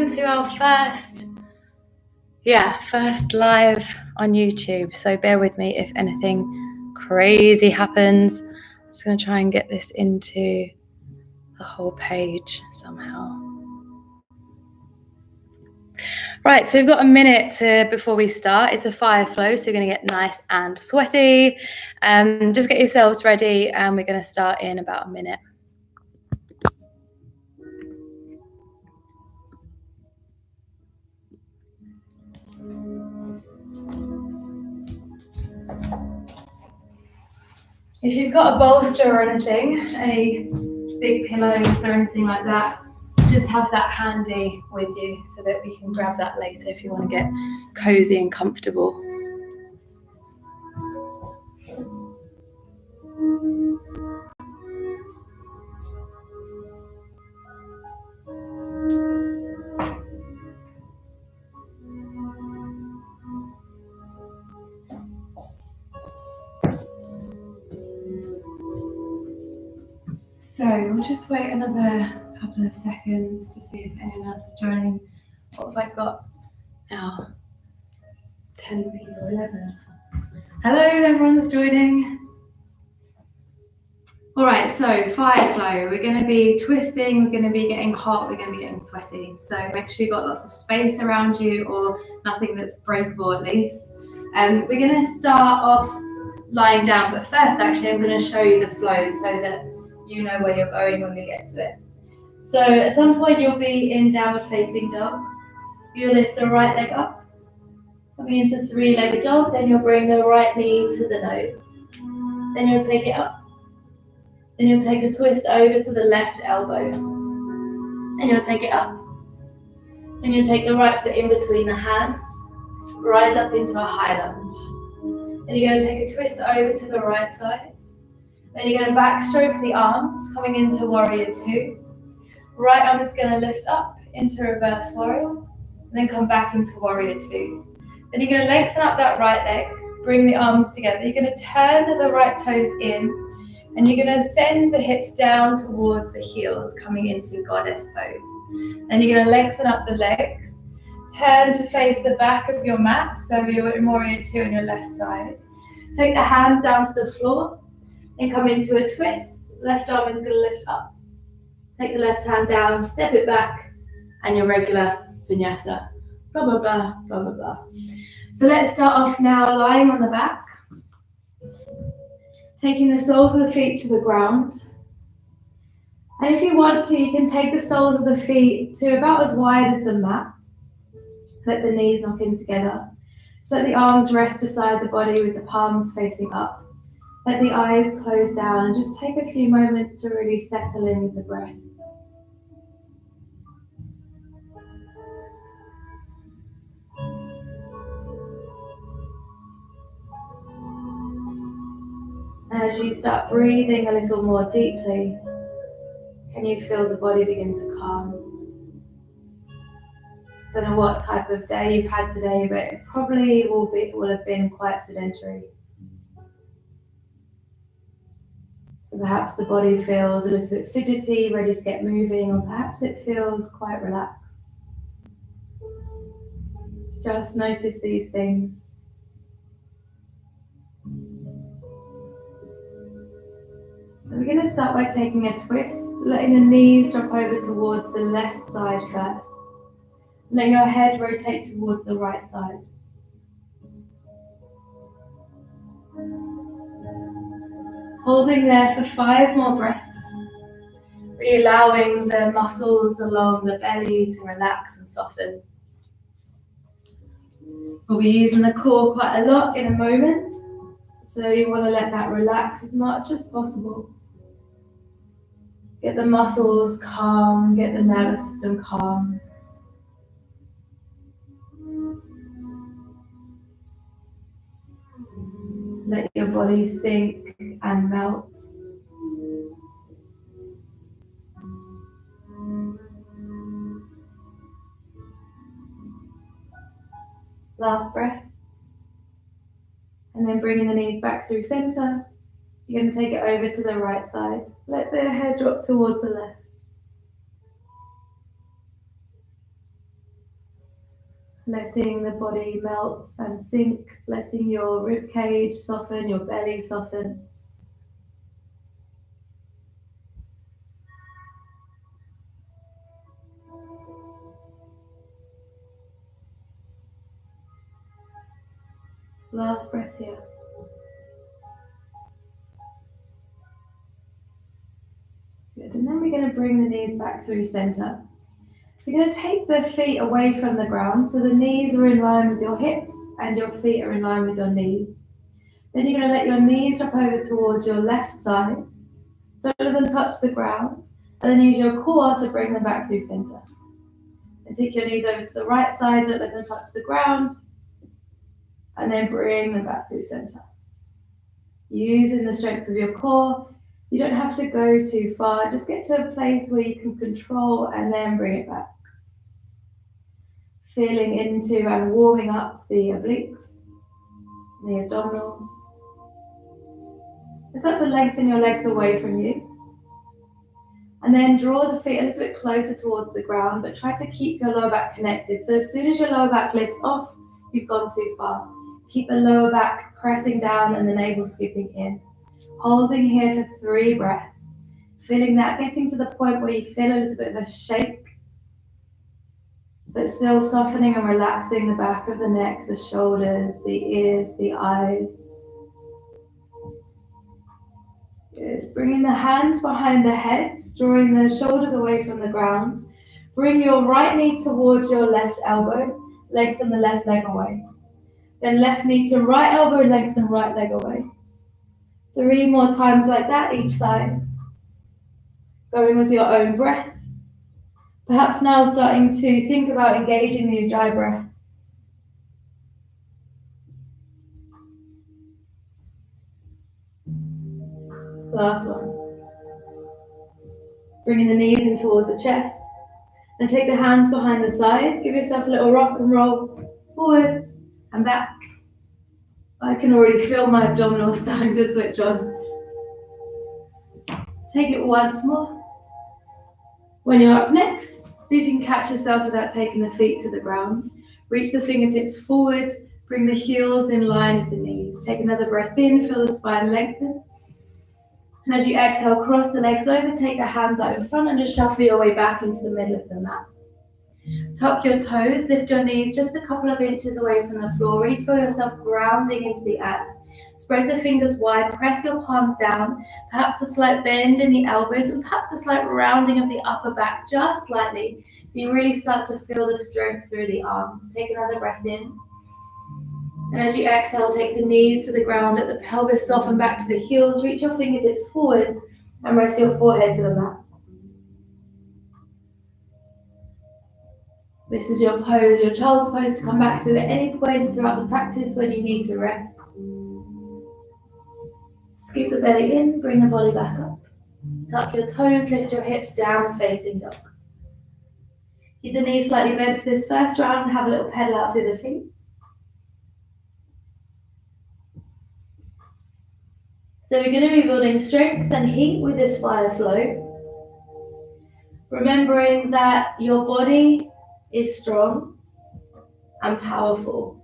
welcome to our first live on YouTube. So bear with me if anything crazy happens. I'm just going to try and get this into the whole page somehow. Right, so we've got a minute before we start. It's a fire flow, so you're going to get nice and sweaty. Just get yourselves ready, and we're going to start in about a minute. If you've got a bolster or anything, any big pillows or anything like that, just have that handy with you so that we can grab that later if you want to get cozy and comfortable. So we'll just wait another couple of seconds to see if anyone else is joining. What have I got now? 10 people, 11. Hello, everyone that's joining. All right, so fire flow. We're going to be twisting, we're going to be getting hot, we're going to be getting sweaty. So make sure you've got lots of space around you or nothing that's breakable at least. We're going to start off lying down, but first actually I'm going to show you the flow so that you know where you're going when we get to it. So at some point you'll be in downward facing dog. You'll lift the right leg up, coming into three-legged dog, then you'll bring the right knee to the nose. Then you'll take it up. Then you'll take a twist over to the left elbow. And you'll take it up. Then you'll take the right foot in between the hands, rise up into a high lunge. Then you're going to take a twist over to the right side. Then you're going to backstroke the arms, coming into warrior two. Right arm is going to lift up into reverse warrior, and then come back into warrior two. Then you're going to lengthen up that right leg, bring the arms together. You're going to turn the right toes in, and you're going to send the hips down towards the heels, coming into goddess pose. Then you're going to lengthen up the legs, turn to face the back of your mat, so you're in warrior two on your left side. Take the hands down to the floor, and come into a twist. Left arm is going to lift up. Take the left hand down, step it back, and your regular vinyasa. Blah, blah, blah, blah, blah, blah. So let's start off now lying on the back. Taking the soles of the feet to the ground. And if you want to, you can take the soles of the feet to about as wide as the mat. Let the knees knock in together. So let the arms rest beside the body with the palms facing up. Let the eyes close down and just take a few moments to really settle in with the breath. And as you start breathing a little more deeply, can you feel the body begin to calm? Don't know what type of day you've had today, but it probably will have been quite sedentary. So perhaps the body feels a little bit fidgety, ready to get moving, or perhaps it feels quite relaxed. Just notice these things. So we're going to start by taking a twist, letting the knees drop over towards the left side first. Let your head rotate towards the right side. Holding there for 5 more breaths, really allowing the muscles along the belly to relax and soften. We'll be using the core quite a lot in a moment, so you want to let that relax as much as possible. Get the muscles calm, get the nervous system calm. Let your body sink and melt. Last breath. And then bringing the knees back through center. You're going to take it over to the right side. Let the head drop towards the left. letting the body melt and sink, letting your rib cage soften, your belly soften. Last breath here. Good. And then we're going to bring the knees back through center. So you're going to take the feet away from the ground so the knees are in line with your hips and your feet are in line with your knees. Then you're going to let your knees drop over towards your left side. Don't let them touch the ground. And then use your core to bring them back through center. And take your knees over to the right side, don't let them touch the ground. And then bring them back through center. Using the strength of your core, you don't have to go too far. Just get to a place where you can control and then bring it back. Feeling into and warming up the obliques, the abdominals. And start to lengthen your legs away from you. And then draw the feet a little bit closer towards the ground, but try to keep your lower back connected. So as soon as your lower back lifts off, you've gone too far. Keep the lower back pressing down and the navel scooping in. Holding here for 3 breaths. Feeling that getting to the point where you feel a little bit of a shake, but still softening and relaxing the back of the neck, the shoulders, the ears, the eyes. Good. Bringing the hands behind the head, drawing the shoulders away from the ground. Bring your right knee towards your left elbow, lengthen the left leg away. Then left knee to right elbow, lengthen right leg away. 3 more times like that each side. Going with your own breath. Perhaps now starting to think about engaging the Ujjayi breath. Last one. Bringing the knees in towards the chest. And take the hands behind the thighs. Give yourself a little rock and roll forwards and back. I can already feel my abdominals starting to switch on. Take it once more. When you're up next, see if you can catch yourself without taking the feet to the ground. Reach the fingertips forwards. Bring the heels in line with the knees. Take another breath in. Feel the spine lengthen. And as you exhale, cross the legs over. Take the hands out in front and just shuffle your way back into the middle of the mat. Tuck your toes, lift your knees just a couple of inches away from the floor. Really feel yourself grounding into the earth. Spread the fingers wide, press your palms down, perhaps a slight bend in the elbows and perhaps a slight rounding of the upper back just slightly. So you really start to feel the strength through the arms. Take another breath in. And as you exhale, take the knees to the ground, let the pelvis soften back to the heels, reach your fingertips forwards and rest your forehead to the mat. This is your pose, your child's pose to come back to at any point throughout the practice when you need to rest. Scoop the belly in, bring the body back up. Tuck your toes, lift your hips down, facing dog. Keep the knees slightly bent for this first round, have a little pedal out through the feet. So we're going to be building strength and heat with this fire flow. Remembering that your body is strong and powerful.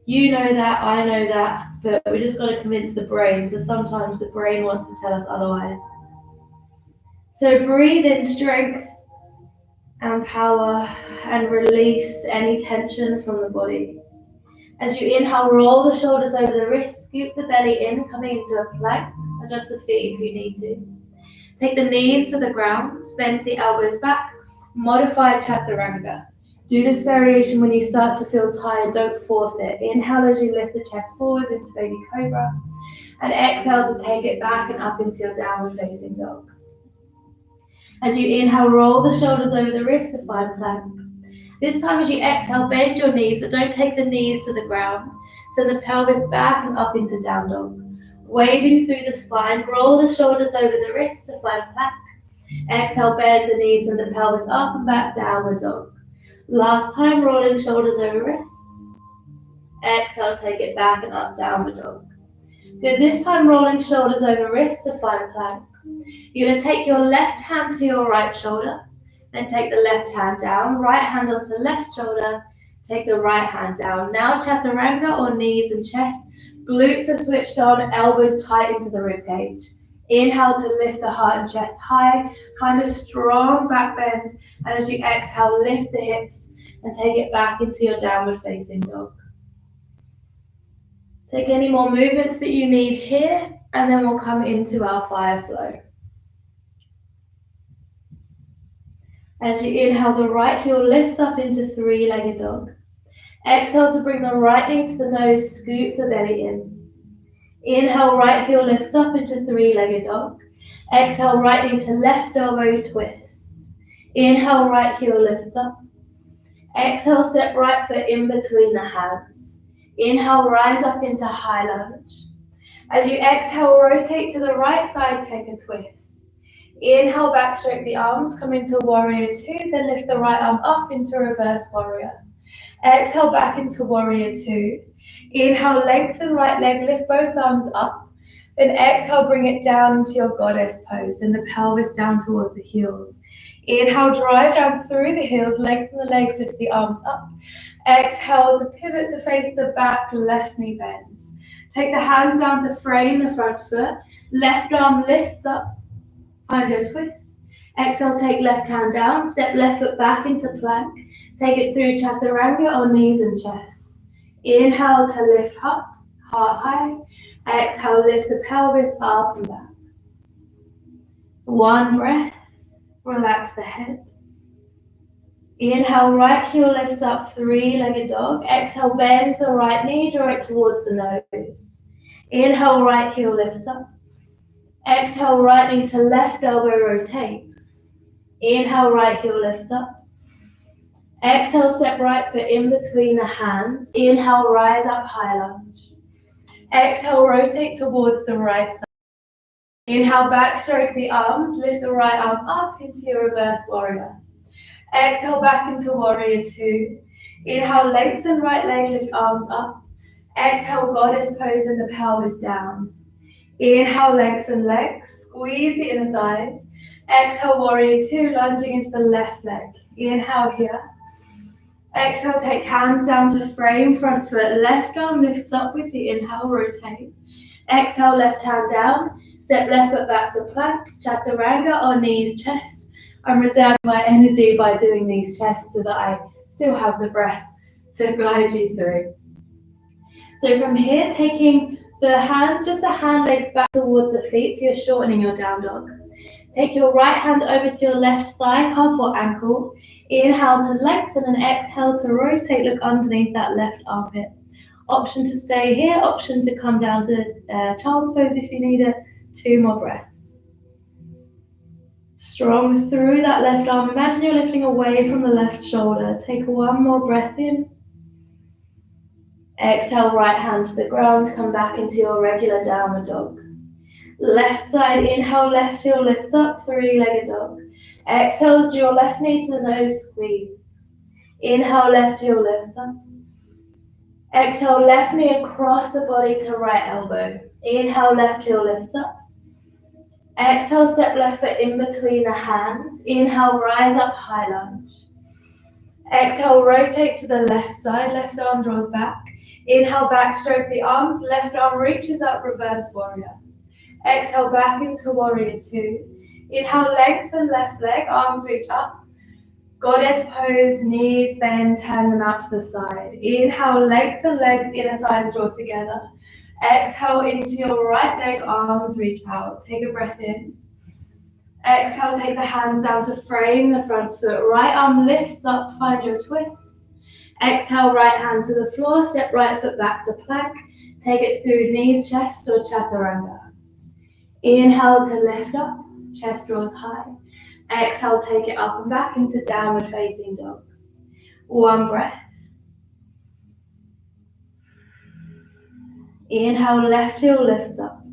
You know that, I know that, but we just got to convince the brain because sometimes the brain wants to tell us otherwise. So breathe in strength and power and release any tension from the body. As you inhale, roll the shoulders over the wrists, scoop the belly in, coming into a plank. Adjust the feet if you need to. Take the knees to the ground, bend the elbows back, modified chaturanga. Do this variation when you start to feel tired, don't force it. Inhale as you lift the chest forwards into baby cobra, and exhale to take it back and up into your downward facing dog. As you inhale, roll the shoulders over the wrists to find plank. This time as you exhale, bend your knees, but don't take the knees to the ground. Send the pelvis back and up into down dog. Waving through the spine, roll the shoulders over the wrists to find plank. Exhale, bend the knees and the pelvis up and back, downward dog. Last time, rolling shoulders over wrists. Exhale, take it back and up, downward dog. Good, this time rolling shoulders over wrists to find plank. You're going to take your left hand to your right shoulder. Then take the left hand down, right hand onto left shoulder, Take the right hand down. Now chaturanga or knees and chest. Glutes are switched on, elbows tight into the ribcage. Inhale to lift the heart and chest high. Find a strong back bend. And as you exhale, lift the hips and take it back into your downward facing dog. Take any more movements that you need here, and then we'll come into our fire flow. As you inhale, the right heel lifts up into three-legged dog. Exhale to bring the right knee to the nose, scoop the belly in. Inhale, right heel lifts up into three-legged dog. Exhale, right knee to left elbow, twist. Inhale, right heel lifts up. Exhale, step right foot in between the hands. Inhale, rise up into high lunge. As you exhale, rotate to the right side, take a twist. Inhale, backstroke the arms, come into warrior two, then lift the right arm up into reverse warrior. Exhale, back into warrior two. Inhale, lengthen right leg, lift both arms up. Then exhale, bring it down into your goddess pose, and the pelvis down towards the heels. Inhale, drive down through the heels, lengthen the legs, lift the arms up. Exhale to pivot to face the back, left knee bends. Take the hands down to frame the front foot. Left arm lifts up, find your twist. Exhale, take left hand down, step left foot back into plank. Take it through chaturanga or knees and chest. Inhale to lift up, heart high. Exhale, lift the pelvis up and back. One breath, relax the head. Inhale, right heel lifts up, three-legged dog. Exhale, bend the right knee, draw it towards the nose. Inhale, right heel lifts up. Exhale, right knee to left elbow, rotate. Inhale, right heel lifts up. Exhale, step right foot in between the hands. Inhale, rise up, high lunge. Exhale, rotate towards the right side. Inhale, backstroke the arms, lift the right arm up into your reverse warrior. Exhale, back into warrior two. Inhale, lengthen right leg, lift arms up. Exhale, goddess pose and the pelvis down. Inhale, lengthen legs, squeeze the inner thighs. Exhale, warrior two, lunging into the left leg. Inhale here. Exhale, take hands down to frame front foot. Left arm lifts up with the inhale, rotate. Exhale, left hand down. Step left foot back to plank, chaturanga or knees, chest. I'm reserving my energy by doing these chests so that I still have the breath to guide you through. So from here, taking the hands just a hand length back towards the feet, so you're shortening your down dog. Take your right hand over to your left thigh, calf or ankle. Inhale to lengthen and exhale to rotate, look underneath that left armpit. Option to stay here, option to come down to child's pose if you need it. 2 more breaths. Strong through that left arm. Imagine you're lifting away from the left shoulder. Take 1 more breath in. Exhale, right hand to the ground. Come back into your regular downward dog. Left side, inhale, left heel lifts up, three-legged dog. Exhale, draw your left knee to the nose, squeeze. Inhale, left heel lifts up. Exhale, left knee across the body to right elbow. Inhale, left heel lifts up. Exhale, step left foot in between the hands. Inhale, rise up, high lunge. Exhale, rotate to the left side. Left arm draws back. Inhale, backstroke the arms. Left arm reaches up, reverse warrior. Exhale, back into warrior two. Inhale, lengthen left leg, arms reach up. Goddess pose, knees bend, turn them out to the side. Inhale, lengthen legs, inner thighs draw together. Exhale into your right leg, arms reach out. Take a breath in. Exhale, take the hands down to frame the front foot. Right arm lifts up, find your twist. Exhale, right hand to the floor, step right foot back to plank. Take it through knees, chest or chaturanga. Inhale to lift up, chest draws high. Exhale, take it up and back into downward facing dog. 1 breath. Inhale, left heel lifts up.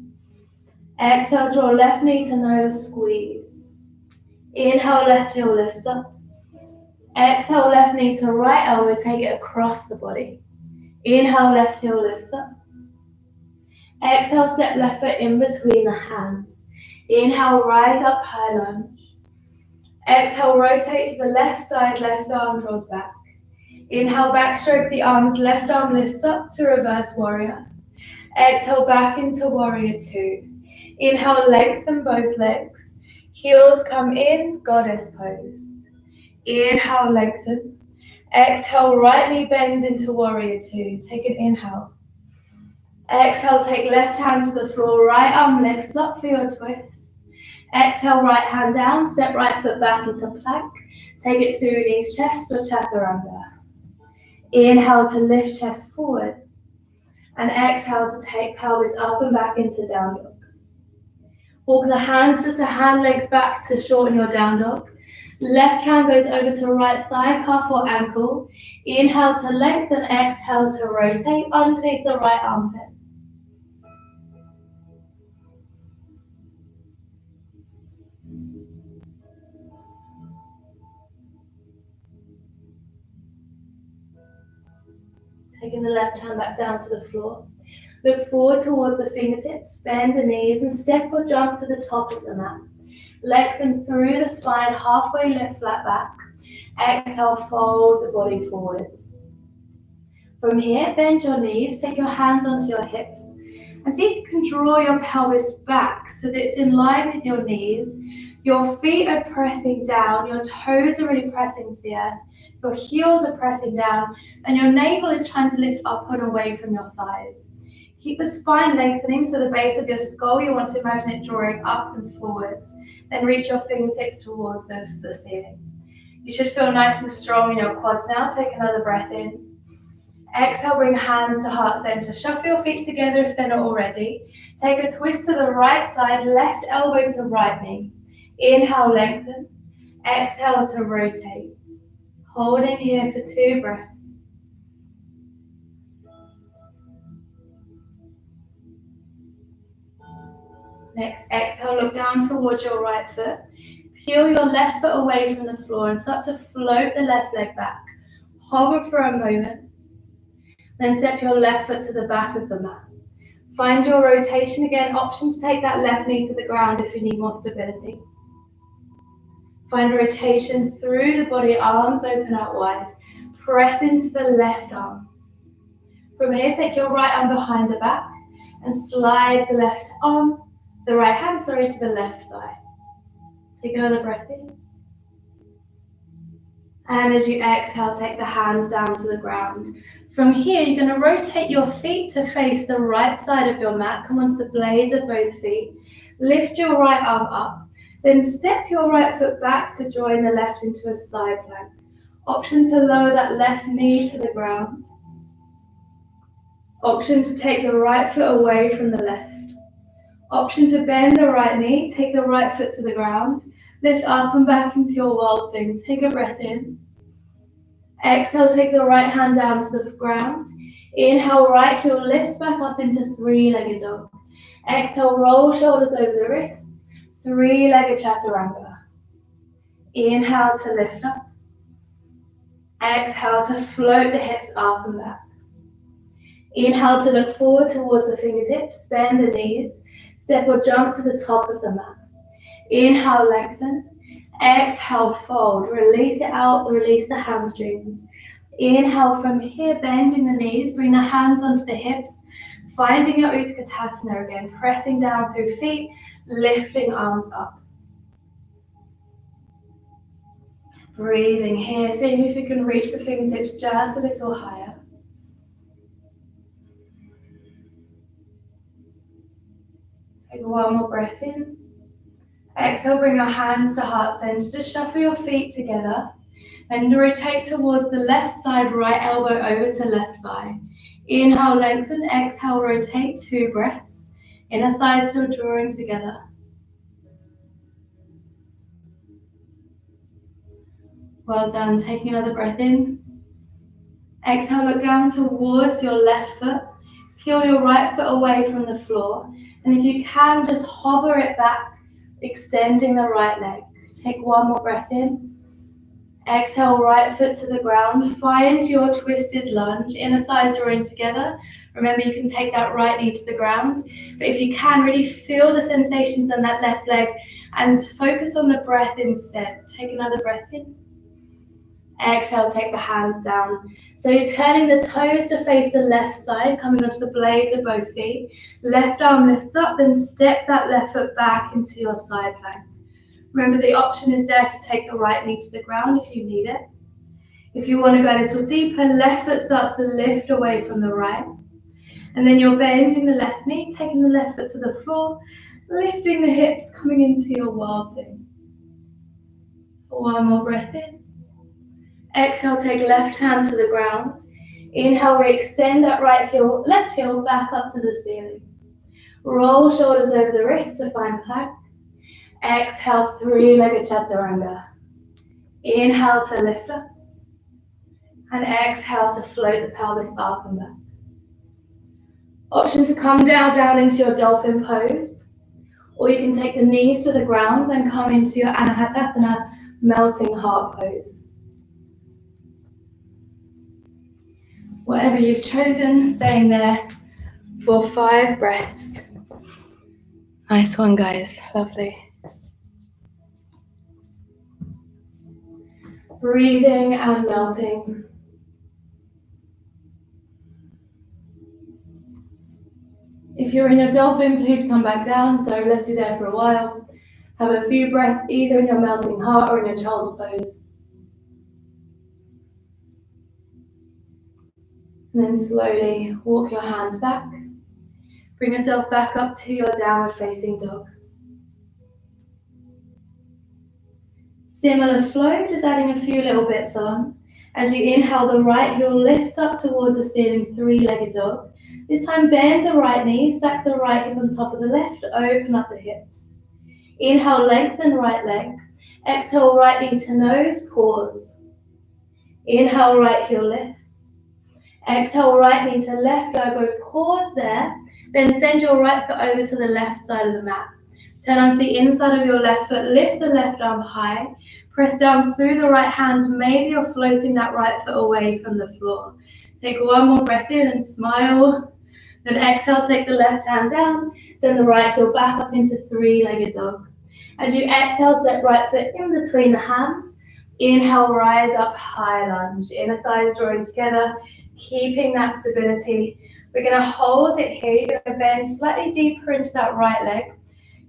Exhale, draw left knee to nose, squeeze. Inhale, left heel lifts up. Exhale, left knee to right elbow, take it across the body. Inhale, left heel lifts up. Exhale, step left foot in between the hands. Inhale, rise up, high lunge. Exhale, rotate to the left side, left arm draws back. Inhale, backstroke the arms, left arm lifts up to reverse warrior. Exhale, back into warrior two. Inhale, lengthen both legs. Heels come in, goddess pose. Inhale, lengthen. Exhale, right knee bends into warrior two. Take an inhale. Exhale, take left hand to the floor, right arm lifts up for your twist. Exhale, right hand down, step right foot back into plank. Take it through knees, chest or chaturanga. Inhale to lift chest forwards. And exhale to take pelvis up and back into down dog. Walk the hands just a hand length back to shorten your down dog. Left hand goes over to right thigh, calf or ankle. Inhale to lengthen, exhale to rotate underneath the right armpit. Taking the left hand back down to the floor. Look forward towards the fingertips, bend the knees and step or jump to the top of the mat. Lengthen through the spine, halfway lift flat back. Exhale, fold the body forwards. From here, bend your knees, take your hands onto your hips and see if you can draw your pelvis back so that it's in line with your knees. Your feet are pressing down, your toes are really pressing to the earth. Your heels are pressing down and your navel is trying to lift up and away from your thighs. Keep the spine lengthening, so the base of your skull, you want to imagine it drawing up and forwards. Then reach your fingertips towards the ceiling. You should feel nice and strong in your quads now. Take another breath in. Exhale, bring hands to heart center. Shuffle your feet together if they're not already. Take a twist to the right side, left elbow to right knee. Inhale, lengthen. Exhale to rotate. Holding here for 2 breaths. Next, exhale, look down towards your right foot. Peel your left foot away from the floor and start to float the left leg back. Hover for a moment. Then step your left foot to the back of the mat. Find your rotation again. Option to take that left knee to the ground if you need more stability. Find rotation through the body, arms open out wide. Press into the left arm. From here, take your right arm behind the back and slide the right hand to the left thigh. Take another breath in. And as you exhale, take the hands down to the ground. From here, you're going to rotate your feet to face the right side of your mat. Come onto the blades of both feet. Lift your right arm up. Then step your right foot back to join the left into a side plank. Option to lower that left knee to the ground. Option to take the right foot away from the left. Option to bend the right knee, take the right foot to the ground. Lift up and back into your wild thing. Take a breath in. Exhale, take the right hand down to the ground. Inhale, right heel lifts back up into 3-legged dog. Exhale, roll shoulders over the wrists. 3-legged chaturanga. Inhale to lift up. Exhale to float the hips up and back. Inhale to look forward towards the fingertips, bend the knees, step or jump to the top of the mat. Inhale, lengthen. Exhale, fold. Release it out, release the hamstrings. Inhale from here, bending the knees, bring the hands onto the hips, finding your Utkatasana again, pressing down through feet, lifting arms up. Breathing here, seeing if you can reach the fingertips just a little higher. Take one more breath in. Exhale, bring your hands to heart center. Just shuffle your feet together. Then rotate towards the left side, right elbow over to left thigh. Inhale, lengthen. Exhale, rotate. 2 breaths. Inner thighs still drawing together. Well done. Taking another breath in. Exhale, look down towards your left foot. Peel your right foot away from the floor. And if you can, just hover it back, extending the right leg. Take one more breath in. Exhale, right foot to the ground. Find your twisted lunge. Inner thighs drawing together. Remember, you can take that right knee to the ground. But if you can, really feel the sensations on that left leg and focus on the breath instead. Take another breath in. Exhale, take the hands down. So you're turning the toes to face the left side, coming onto the blades of both feet. Left arm lifts up, then step that left foot back into your side plank. Remember, the option is there to take the right knee to the ground if you need it. If you want to go a little deeper, left foot starts to lift away from the right. And then you're bending the left knee, taking the left foot to the floor, lifting the hips, coming into your wild thing. One more breath in. Exhale, take left hand to the ground. Inhale, extend that right heel, left heel back up to the ceiling. Roll shoulders over the wrists to find plank. Exhale, three-legged chaturanga. Inhale to lift up. And exhale to float the pelvis up and back. Option to come down into your dolphin pose. Or you can take the knees to the ground and come into your anahatasana, melting heart pose. Whatever you've chosen, staying there for 5 breaths. Nice one, guys. Lovely. Breathing and melting. If you're in your dolphin, please come back down. So I've left you there for a while. Have a few breaths either in your melting heart or in your child's pose. And then slowly walk your hands back. Bring yourself back up to your downward facing dog. Similar flow, just adding a few little bits on. As you inhale, the right heel lifts up towards the ceiling, three-legged dog. This time bend the right knee, stack the right hip on top of the left, open up the hips. Inhale, lengthen right leg. Exhale, right knee to nose, pause. Inhale, right heel lifts. Exhale, right knee to left elbow, pause there. Then send your right foot over to the left side of the mat. Turn onto the inside of your left foot, lift the left arm high. Press down through the right hand. Maybe you're floating that right foot away from the floor. Take one more breath in and smile. Then exhale, take the left hand down. Send the right heel back up into three-legged dog. As you exhale, step right foot in between the hands. Inhale, rise up, high lunge. Inner thighs drawing together, keeping that stability. We're going to hold it here. You're going to bend slightly deeper into that right leg.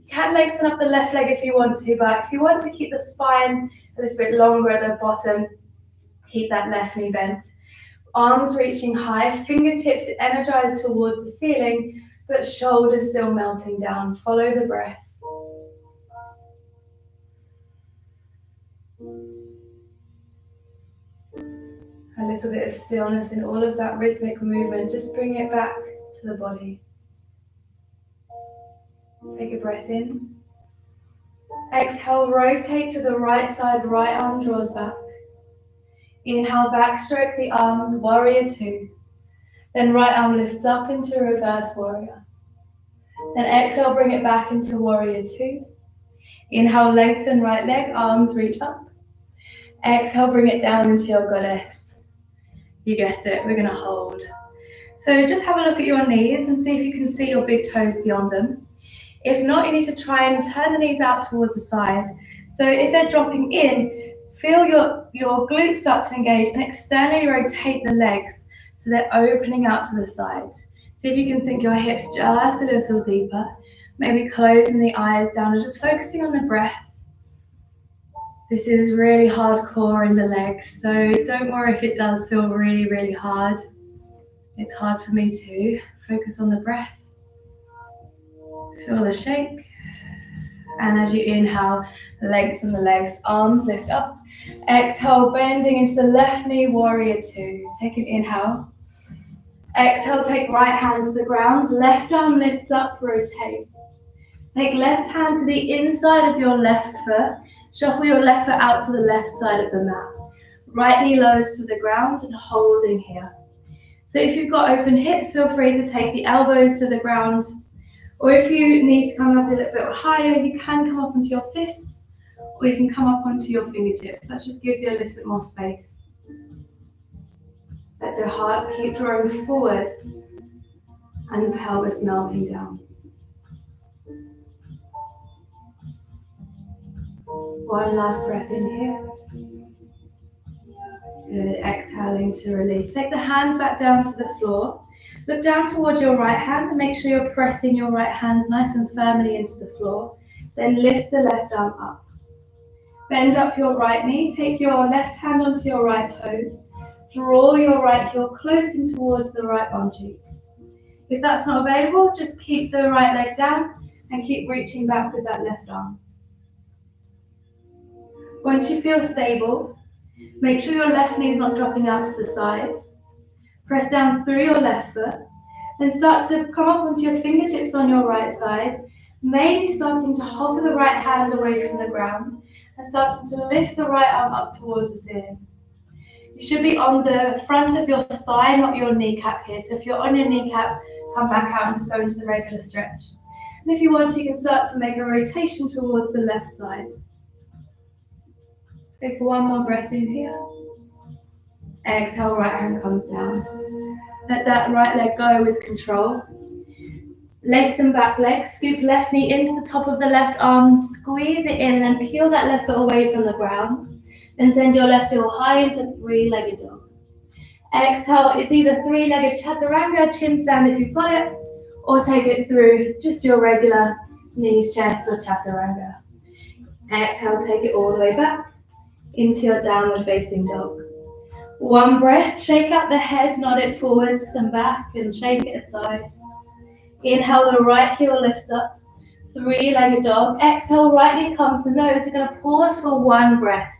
You can lengthen up the left leg if you want to, but if you want to keep the spine a little bit longer at the bottom, keep that left knee bent. Arms reaching high, fingertips energized towards the ceiling, but shoulders still melting down. Follow the breath. A little bit of stillness in all of that rhythmic movement. Just bring it back to the body. Take a breath in. Exhale, rotate to the right side, right arm draws back. Inhale, backstroke the arms, warrior two. Then right arm lifts up into reverse warrior. Then exhale, bring it back into warrior two. Inhale, lengthen right leg, arms reach up. Exhale, bring it down into your goddess. You guessed it, we're gonna hold. So just have a look at your knees and see if you can see your big toes beyond them. If not, you need to try and turn the knees out towards the side. So if they're dropping in, feel your glutes start to engage and externally rotate the legs so they're opening out to the side. See if you can sink your hips just a little deeper. Maybe closing the eyes down and just focusing on the breath. This is really hardcore in the legs, so don't worry if it does feel really, really hard. It's hard for me too. Focus on the breath. Feel the shake. And as you inhale, lengthen the legs, arms lift up. Exhale, bending into the left knee, warrior two. Take an inhale. Exhale, take right hand to the ground. Left arm lifts up, rotate. Take left hand to the inside of your left foot. Shuffle your left foot out to the left side of the mat. Right knee lowers to the ground and holding here. So if you've got open hips, feel free to take the elbows to the ground. Or if you need to come up a little bit higher, you can come up onto your fists, or you can come up onto your fingertips. That just gives you a little bit more space. Let the heart keep drawing forwards and the pelvis melting down. One last breath in here. Good. Exhaling to release. Take the hands back down to the floor. Look down towards your right hand and make sure you're pressing your right hand nice and firmly into the floor. Then lift the left arm up. Bend up your right knee. Take your left hand onto your right toes. Draw your right heel close in towards the right arm cheek. If that's not available, just keep the right leg down and keep reaching back with that left arm. Once you feel stable, make sure your left knee is not dropping out to the side. Press down through your left foot. Then start to come up onto your fingertips on your right side, maybe starting to hover the right hand away from the ground and starting to lift the right arm up towards the ceiling. You should be on the front of your thigh, not your kneecap here. So if you're on your kneecap, come back out and just go into the regular stretch. And if you want, you can start to make a rotation towards the left side. Take one more breath in here. Exhale, right hand comes down. Let that right leg go with control. Lengthen back leg, scoop left knee into the top of the left arm, squeeze it in and peel that left foot away from the ground. Then send your left heel high into three-legged dog. Exhale, it's either three-legged chaturanga, chin stand if you've got it, or take it through just your regular knees, chest or chaturanga. Exhale, take it all the way back into your downward facing dog. One breath, shake out the head, nod it forwards and back and shake it aside. Inhale, the right heel lifts up, three-legged dog. Exhale, right knee comes to nose. You're going to pause for one breath.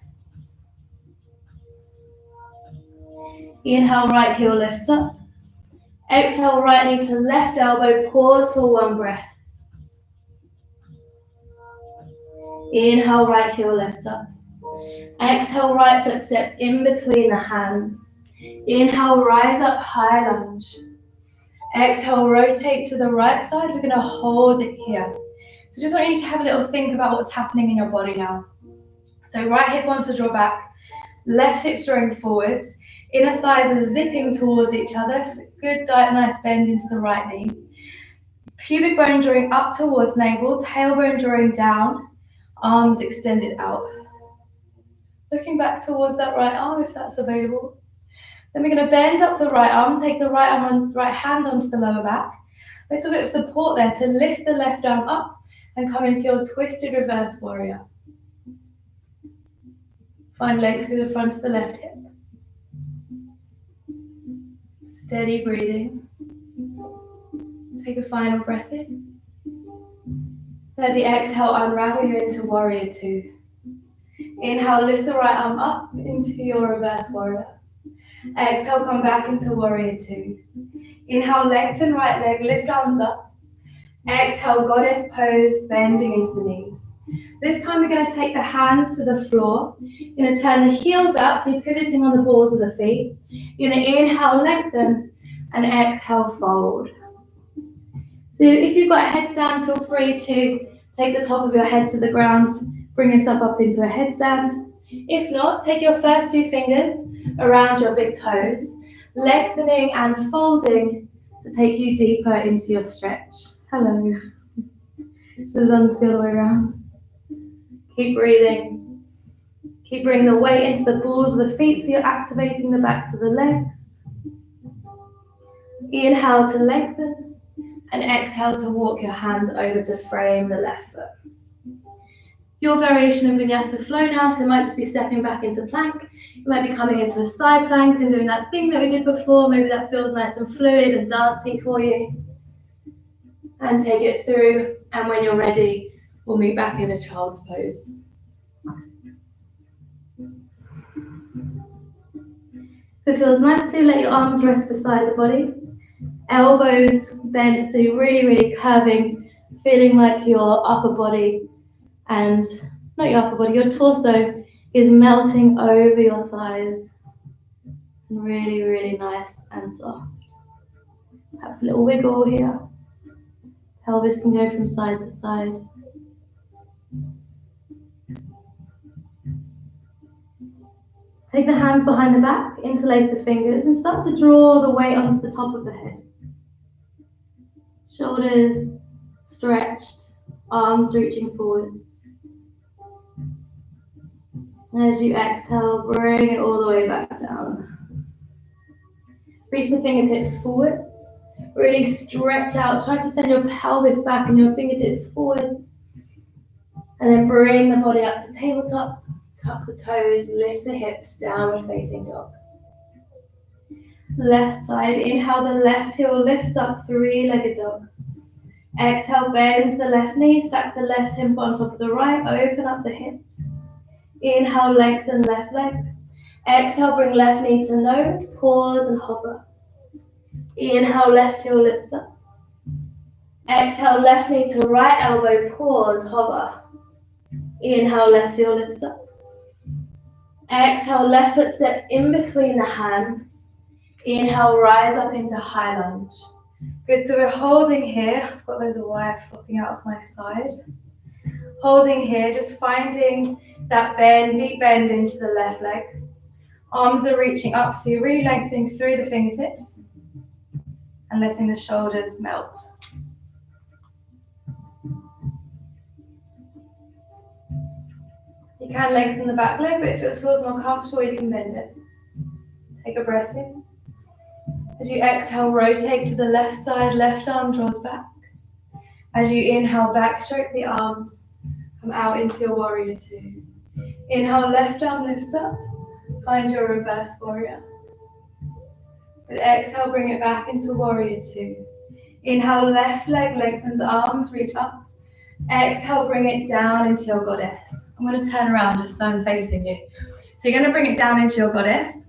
Inhale, right heel lifts up. Exhale, right knee to left elbow, pause for one breath. Inhale, right heel lifts up. Exhale, right foot steps in between the hands. Inhale, rise up, high lunge. Exhale, rotate to the right side. We're going to hold it here. So just want you to have a little think about what's happening in your body now. So right hip wants to draw back, left hip's drawing forwards, inner thighs are zipping towards each other. So good, nice bend into the right knee. Pubic bone drawing up towards navel, tailbone drawing down, arms extended out. Looking back towards that right arm if that's available. Then we're going to bend up the right arm, take the right hand onto the lower back. A little bit of support there to lift the left arm up and come into your twisted reverse warrior. Find length through the front of the left hip. Steady breathing. Take a final breath in. Let the exhale unravel you into warrior two. Inhale, lift the right arm up into your reverse warrior. Exhale, come back into warrior two. Inhale, lengthen right leg, lift arms up. Exhale, goddess pose, bending into the knees. This time we're going to take the hands to the floor. You're going to turn the heels out, so you're pivoting on the balls of the feet. You're going to inhale, lengthen, and exhale, fold. So if you've got a headstand, feel free to take the top of your head to the ground, bring yourself up into a headstand. If not, take your first two fingers around your big toes, lengthening and folding to take you deeper into your stretch. Hello. Should have done this the other way around. Keep breathing. Keep bringing the weight into the balls of the feet so you're activating the backs of the legs. Inhale to lengthen and exhale to walk your hands over to frame the left foot. Your variation of vinyasa flow now, so it might just be stepping back into plank. You might be coming into a side plank and doing that thing that we did before. Maybe that feels nice and fluid and dancey for you. And take it through, and when you're ready, we'll meet back in a child's pose. If it feels nice to, let your arms rest beside the body. Elbows bent, so you're really curving, feeling like your upper body and not your upper body, your torso is melting over your thighs. Really nice and soft. Perhaps a little wiggle here. Pelvis can go from side to side. Take the hands behind the back, interlace the fingers, and start to draw the weight onto the top of the head. Shoulders stretched, arms reaching forwards. As you exhale, bring it all the way back down. Reach the fingertips forwards. Really stretch out. Try to send your pelvis back and your fingertips forwards. And then bring the body up to tabletop. Tuck the toes, lift the hips, downward facing dog. Left side, inhale the left heel, lift up, three-legged dog. Exhale, bend the left knee, stack the left hip on top of the right, open up the hips. Inhale, lengthen left leg. Exhale, bring left knee to nose, pause and hover. Inhale, left heel lifts up. Exhale, left knee to right elbow, pause, hover. Inhale, left heel lifts up. Exhale, left foot steps in between the hands. Inhale, rise up into high lunge. Good, so we're holding here. I've got loads of wire flopping out of my side. Holding here, just finding that bend, deep bend into the left leg. Arms are reaching up, so you're really lengthening through the fingertips and letting the shoulders melt. You can lengthen the back leg, but if it feels more comfortable, you can bend it. Take a breath in. As you exhale, rotate to the left side, left arm draws back. As you inhale, backstroke the arms, come out into your warrior two. Inhale, left arm lifts up, find your reverse warrior. With exhale, bring it back into warrior two. Inhale, left leg lengthens, arms reach up. Exhale, bring it down into your goddess. I'm going to turn around just so I'm facing you. So you're going to bring it down into your goddess.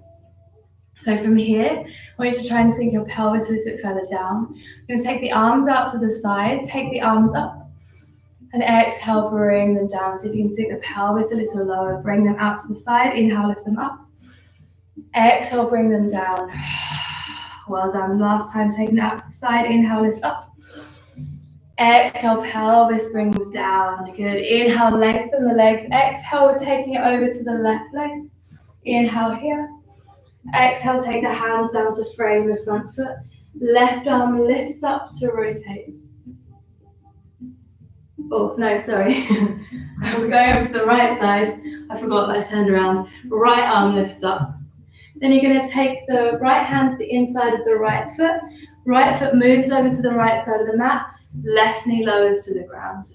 So from here, I want you to try and sink your pelvis a little bit further down. You're going to take the arms out to the side, take the arms up, and exhale, bring them down. So if you can sink the pelvis a little lower, bring them out to the side. Inhale, lift them up. Exhale, bring them down. Well done. Last time, taking it out to the side. Inhale, lift up. Exhale, pelvis brings down. Good. Inhale, lengthen the legs. Exhale, we're taking it over to the left leg. Inhale here. Exhale, take the hands down to frame the front foot. Left arm lifts up to rotate. Oh, no, sorry. We're going over to the right side. I forgot that I turned around. Right arm lifts up. Then you're going to take the right hand to the inside of the right foot. Right foot moves over to the right side of the mat. Left knee lowers to the ground.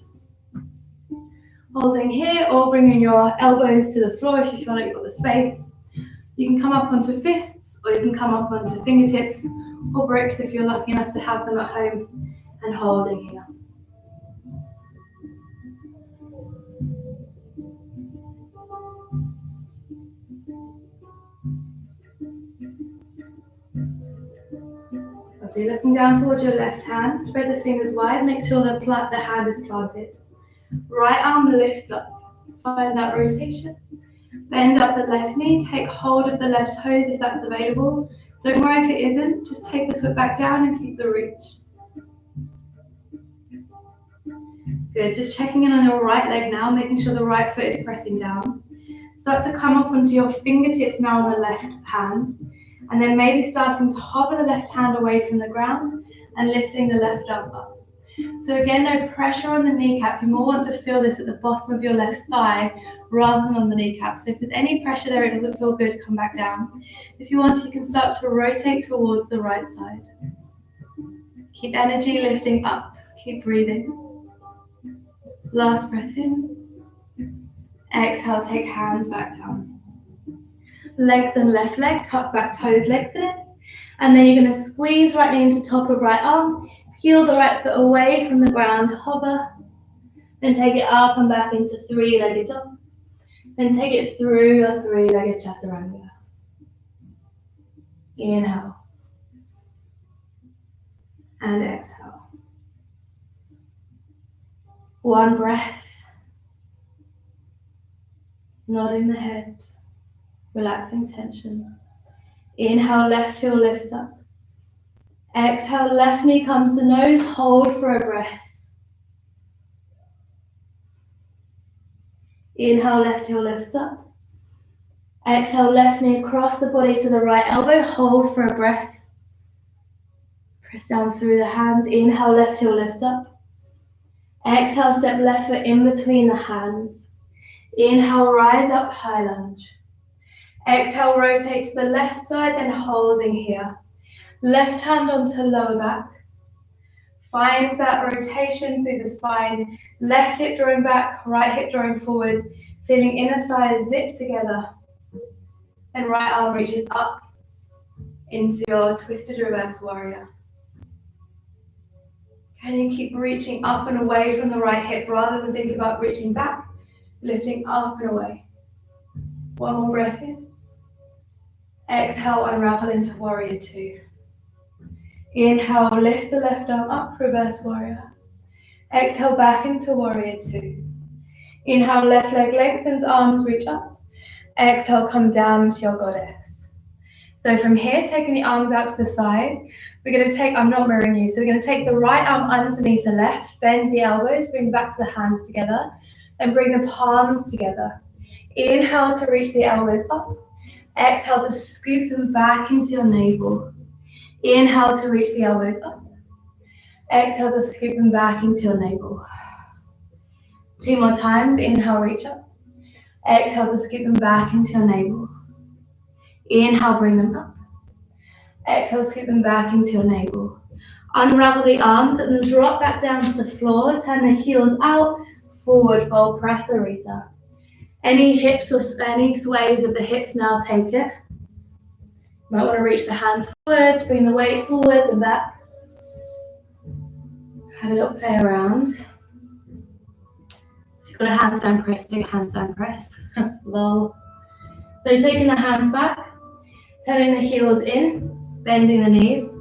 Holding here or bringing your elbows to the floor if you feel like you've got the space. You can come up onto fists or you can come up onto fingertips or bricks if you're lucky enough to have them at home, and holding here. Lovely. Looking down towards your left hand, spread the fingers wide, make sure the hand is planted. Right arm lifts up, find that rotation. Bend up the left knee, take hold of the left toes if that's available. Don't worry if it isn't, just take the foot back down and keep the reach. Good, just checking in on your right leg now, making sure the right foot is pressing down. Start to come up onto your fingertips now on the left hand, and then maybe starting to hover the left hand away from the ground and lifting the left arm up. So again, no pressure on the kneecap. You more want to feel this at the bottom of your left thigh rather than on the kneecap. So if there's any pressure there, it doesn't feel good, come back down. If you want, you can start to rotate towards the right side. Keep energy lifting up. Keep breathing. Last breath in. Exhale, take hands back down. Lengthen left leg, tuck back toes, lengthen it. And then you're going to squeeze right knee into top of right arm. Peel the right foot away from the ground, hover. Then take it up and back into three-legged dog. Then take it through your three-legged chaturanga. Inhale. And exhale. One breath. Nodding the head. Relaxing tension. Inhale, left heel lifts up. Exhale, left knee comes to nose, hold for a breath. Inhale, left heel lifts up. Exhale, left knee across the body to the right elbow, hold for a breath. Press down through the hands, inhale, left heel lifts up. Exhale, step left foot in between the hands. Inhale, rise up, high lunge. Exhale, rotate to the left side, then holding here. Left hand onto lower back. Find that rotation through the spine. Left hip drawing back, right hip drawing forwards. Feeling inner thighs zip together. And right arm reaches up into your twisted reverse warrior. Can you keep reaching up and away from the right hip rather than thinking about reaching back, lifting up and away. One more breath in. Exhale, unravel into warrior two. Inhale, lift the left arm up, reverse warrior. Exhale, back into warrior two. Inhale, left leg lengthens, arms reach up. Exhale, come down to your goddess. So from here, taking the arms out to the side, we're going to take, I'm not mirroring you, so we're going to take the right arm underneath the left, bend the elbows, bring back to the hands together, and bring the palms together. Inhale to reach the elbows up. Exhale to scoop them back into your navel. Inhale to reach the elbows up. Exhale to scoop them back into your navel. Two more times. Inhale, reach up. Exhale to scoop them back into your navel. Inhale, bring them up. Exhale, scoop them back into your navel. Unravel the arms and then drop back down to the floor. Turn the heels out. Forward fold, prasarita. Any hips or any sways of the hips now, take it. Might want to reach the hands forwards, bring the weight forwards and back. Have a little play around. If you've got a handstand press, do a handstand press. Lol. So taking the hands back, turning the heels in, bending the knees,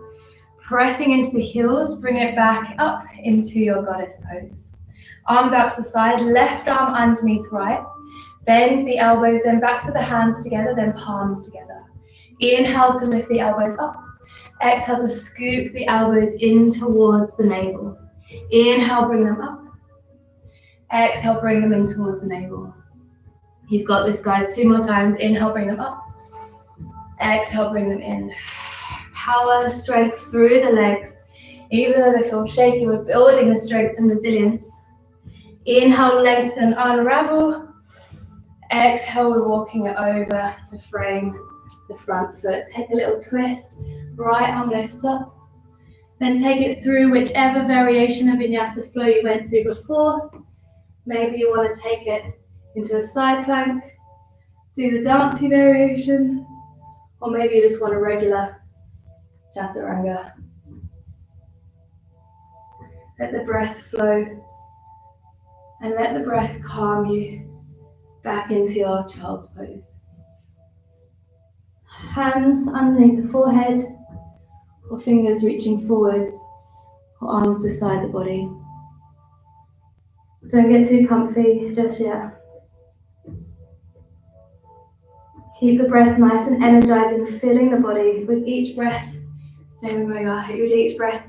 pressing into the heels, bring it back up into your goddess pose. Arms out to the side, left arm underneath right. Bend the elbows, then back to the hands together, then palms together. Inhale to lift the elbows up. Exhale to scoop the elbows in towards the navel. Inhale, bring them up. Exhale, bring them in towards the navel. You've got this, guys. Two more times. Inhale, bring them up. Exhale, bring them in. Power, strength through the legs. Even though they feel shaky, we're building the strength and resilience. Inhale, lengthen, unravel. Exhale, we're walking it over to frame the front foot. Take a little twist. Right arm lifts up. Then take it through whichever variation of vinyasa flow you went through before. Maybe you want to take it into a side plank. Do the dancey variation. Or maybe you just want a regular chaturanga. Let the breath flow. And let the breath calm you back into your child's pose. Hands underneath the forehead, or fingers reaching forwards, or arms beside the body. Don't get too comfy just yet. Keep the breath nice and energizing, filling the body with each breath. Stay with where you are. With each breath,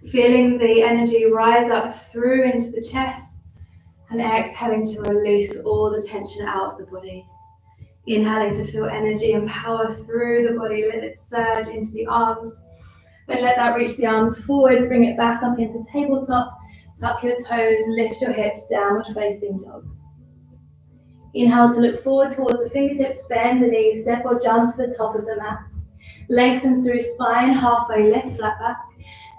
feeling the energy rise up through into the chest. And exhaling to release all the tension out of the body. Inhaling to feel energy and power through the body. Let it surge into the arms. Then let that reach the arms forwards. Bring it back up into tabletop. Tuck your toes. Lift your hips. Downward facing dog. Inhale to look forward towards the fingertips. Bend the knees. Step or jump to the top of the mat. Lengthen through spine. Halfway lift. Flat back.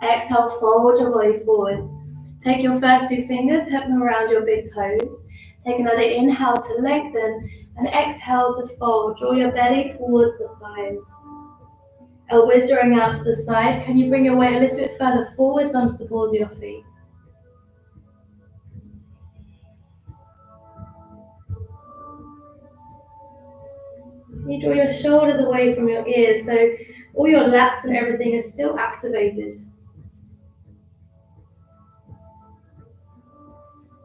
Exhale. Fold your body forwards. Take your first two fingers, hook them around your big toes. Take another inhale to lengthen and exhale to fold. Draw your belly towards the thighs. Elbows drawing out to the side. Can you bring your weight a little bit further forwards onto the balls of your feet? You draw your shoulders away from your ears so all your lats and everything is still activated.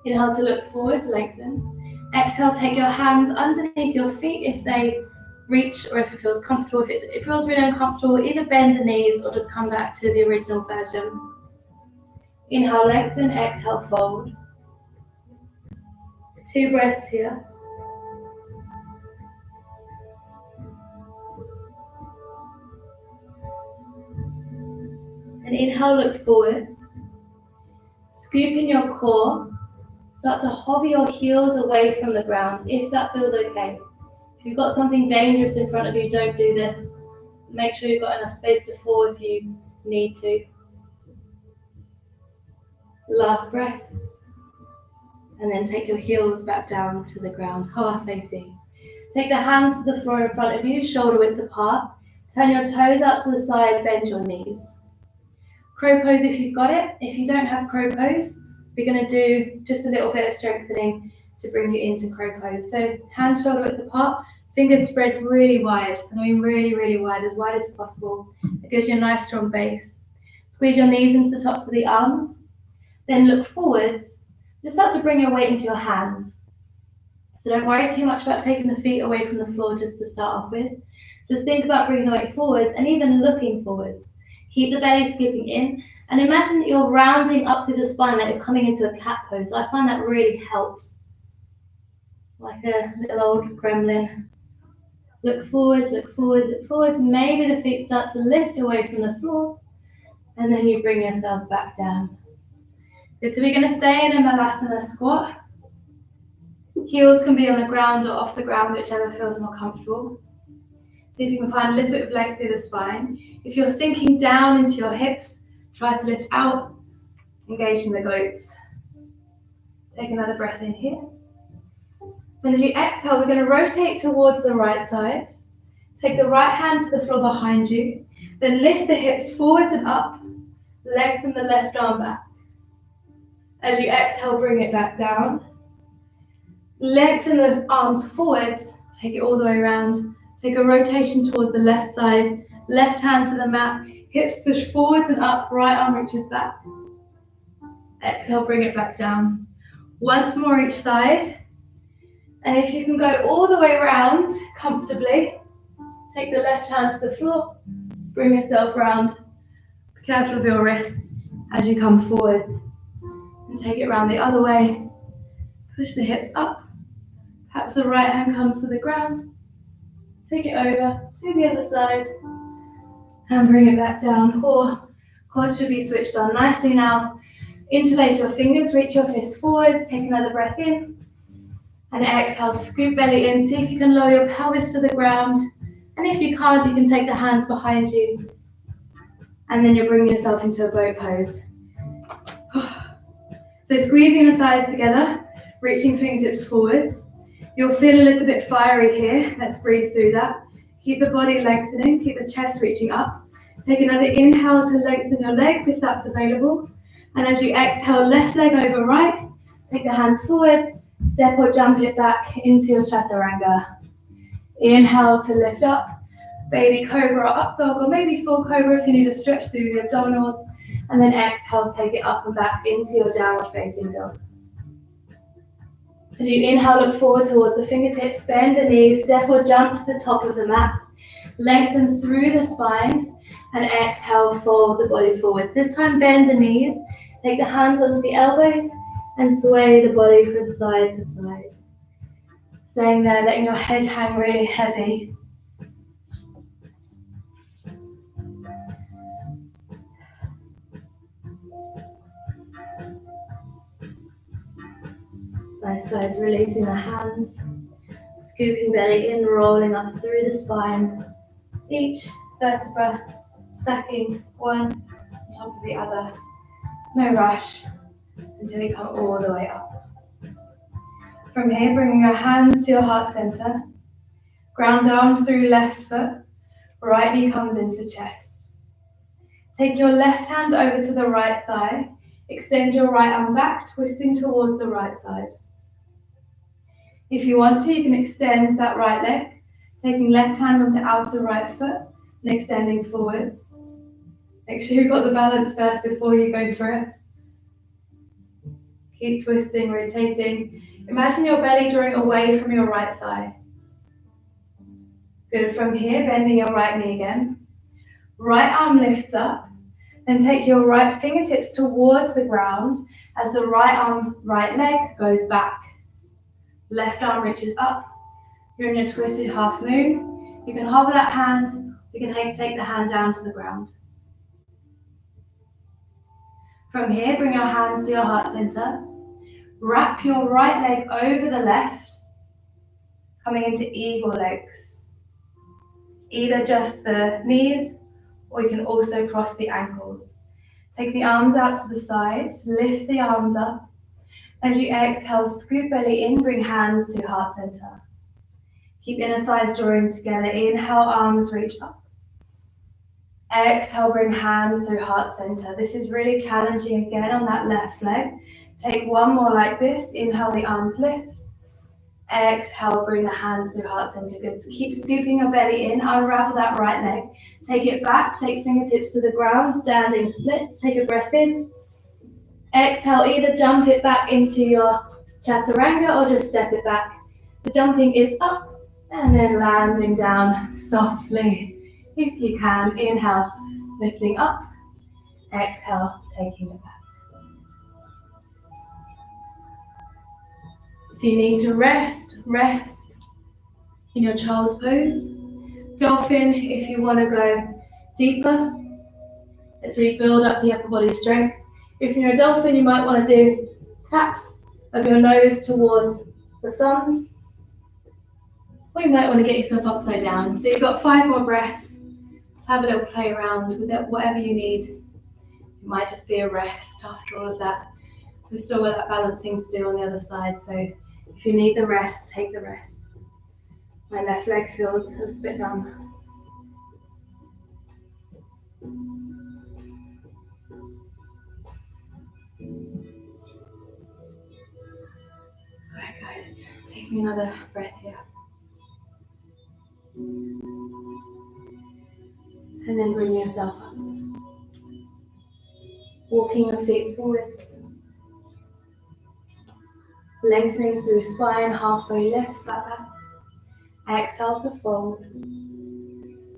Inhale to look forwards, lengthen. Exhale, take your hands underneath your feet if they reach or if it feels comfortable. If it feels really uncomfortable, either bend the knees or just come back to the original version. Inhale, lengthen. Exhale, fold. 2 breaths here. And inhale, look forwards. Scoop in your core. Start to hover your heels away from the ground, if that feels okay. If you've got something dangerous in front of you, don't do this. Make sure you've got enough space to fall if you need to. Last breath. And then take your heels back down to the ground. Safety. Take the hands to the floor in front of you, shoulder width apart. Turn your toes out to the side, bend your knees. Crow pose if you've got it. If you don't have crow pose, we're going to do just a little bit of strengthening to bring you into crow pose. So hands shoulder width apart, fingers spread really wide. I mean really, really wide as possible. It gives you a nice strong base. Squeeze your knees into the tops of the arms. Then look forwards. Just start to bring your weight into your hands. So don't worry too much about taking the feet away from the floor just to start off with. Just think about bringing the weight forwards and even looking forwards. Keep the belly skipping in and imagine that you're rounding up through the spine like you're coming into a cat pose. I find that really helps. Like a little old gremlin. Look forwards, look forwards, look forwards. Maybe the feet start to lift away from the floor and then you bring yourself back down. Good, so we're going to stay in a Malasana squat. Heels can be on the ground or off the ground, whichever feels more comfortable. See if you can find a little bit of length through the spine. If you're sinking down into your hips, try to lift out, engaging the glutes. Take another breath in here. Then as you exhale, we're going to rotate towards the right side. Take the right hand to the floor behind you. Then lift the hips forwards and up. Lengthen the left arm back. As you exhale, bring it back down. Lengthen the arms forwards. Take it all the way around. Take a rotation towards the left side. Left hand to the mat. Hips push forwards and up. Right arm reaches back. Exhale, bring it back down. Once more each side. And if you can go all the way around comfortably, take the left hand to the floor. Bring yourself around. Be careful of your wrists as you come forwards. And take it around the other way. Push the hips up. Perhaps the right hand comes to the ground. Take it over to the other side. And bring it back down. Quad should be switched on nicely now. Interlace your fingers, reach your fists forwards. Take another breath in. And exhale, scoop belly in. See if you can lower your pelvis to the ground. And if you can't, you can take the hands behind you. And then you'll bring yourself into a boat pose. So squeezing the thighs together, reaching fingertips forwards. You'll feel a little bit fiery here. Let's breathe through that. Keep the body lengthening, keep the chest reaching up. Take another inhale to lengthen your legs if that's available. And as you exhale, left leg over right. Take the hands forwards, step or jump it back into your chaturanga. Inhale to lift up. Baby cobra or up dog, or maybe full cobra if you need to stretch through the abdominals. And then exhale, take it up and back into your downward facing dog. As you inhale, look forward towards the fingertips, bend the knees, step or jump to the top of the mat. Lengthen through the spine and exhale, fold the body forwards. This time bend the knees, take the hands onto the elbows and sway the body from side to side. Staying there, letting your head hang really heavy. Nice, guys, releasing the hands, scooping belly in, rolling up through the spine. Each vertebra stacking one on top of the other. No rush until we come all the way up. From here, bringing your hands to your heart center. Ground down through left foot. Right knee comes into chest. Take your left hand over to the right thigh. Extend your right arm back, twisting towards the right side. If you want to, you can extend that right leg, taking left hand onto outer right foot and extending forwards. Make sure you've got the balance first before you go for it. Keep twisting, rotating. Imagine your belly drawing away from your right thigh. Good. From here, bending your right knee again. Right arm lifts up. Then take your right fingertips towards the ground as the right arm, right leg goes back. Left arm reaches up. You're in your twisted half moon. You can hover that hand. You can take the hand down to the ground. From here, bring your hands to your heart center. Wrap your right leg over the left, coming into eagle legs. Either just the knees, or you can also cross the ankles. Take the arms out to the side, lift the arms up. As you exhale, scoop belly in, bring hands to heart center. Keep inner thighs drawing together. Inhale, arms reach up. Exhale, bring hands through heart center. This is really challenging again on that left leg. Take one more like this. Inhale, the arms lift. Exhale, bring the hands through heart center. Good. So keep scooping your belly in. Unravel that right leg. Take it back. Take fingertips to the ground. Standing splits. Take a breath in. Exhale, either jump it back into your chaturanga or just step it back. The jumping is up and then landing down softly. If you can, inhale, lifting up. Exhale, taking it back. If you need to rest, rest in your child's pose. Dolphin, if you want to go deeper. Let's really build up the upper body strength. If you're a dolphin, you might want to do taps of your nose towards the thumbs. Or you might want to get yourself upside down. So you've got 5 more breaths. Have a little play around with it, whatever you need. It might just be a rest after all of that. We've still got that balancing to do on the other side, so if you need the rest, take the rest. My left leg feels a little bit numb. Alright guys, taking another breath here. And then bring yourself up. Walking your feet forwards. Lengthening through spine, halfway lift, flat back. Exhale to fold.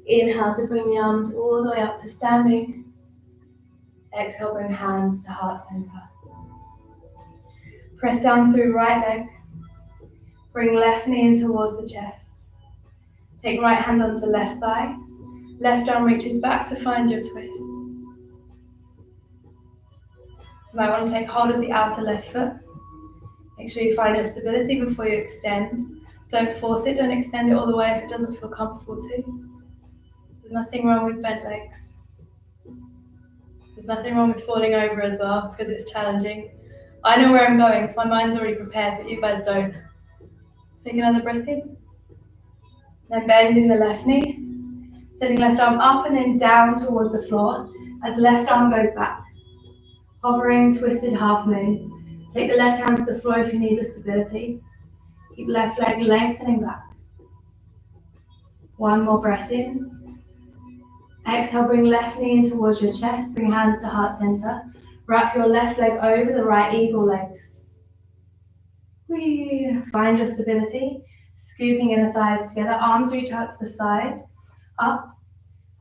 Inhale to bring the arms all the way up to standing. Exhale, bring hands to heart center. Press down through right leg. Bring left knee in towards the chest. Take right hand onto left thigh. Left arm reaches back to find your twist. You might want to take hold of the outer left foot. Make sure you find your stability before you extend. Don't force it, don't extend it all the way if it doesn't feel comfortable to. There's nothing wrong with bent legs. There's nothing wrong with falling over as well, because it's challenging. I know where I'm going, so my mind's already prepared, but you guys don't. Take another breath in. Then bending the left knee. Sending left arm up and then down towards the floor as the left arm goes back. Hovering, twisted half moon. Take the left hand to the floor if you need the stability. Keep left leg lengthening back. One more breath in. Exhale, bring left knee in towards your chest. Bring hands to heart center. Wrap your left leg over the right eagle legs. Find your stability. Scooping in the thighs together. Arms reach out to the side. Up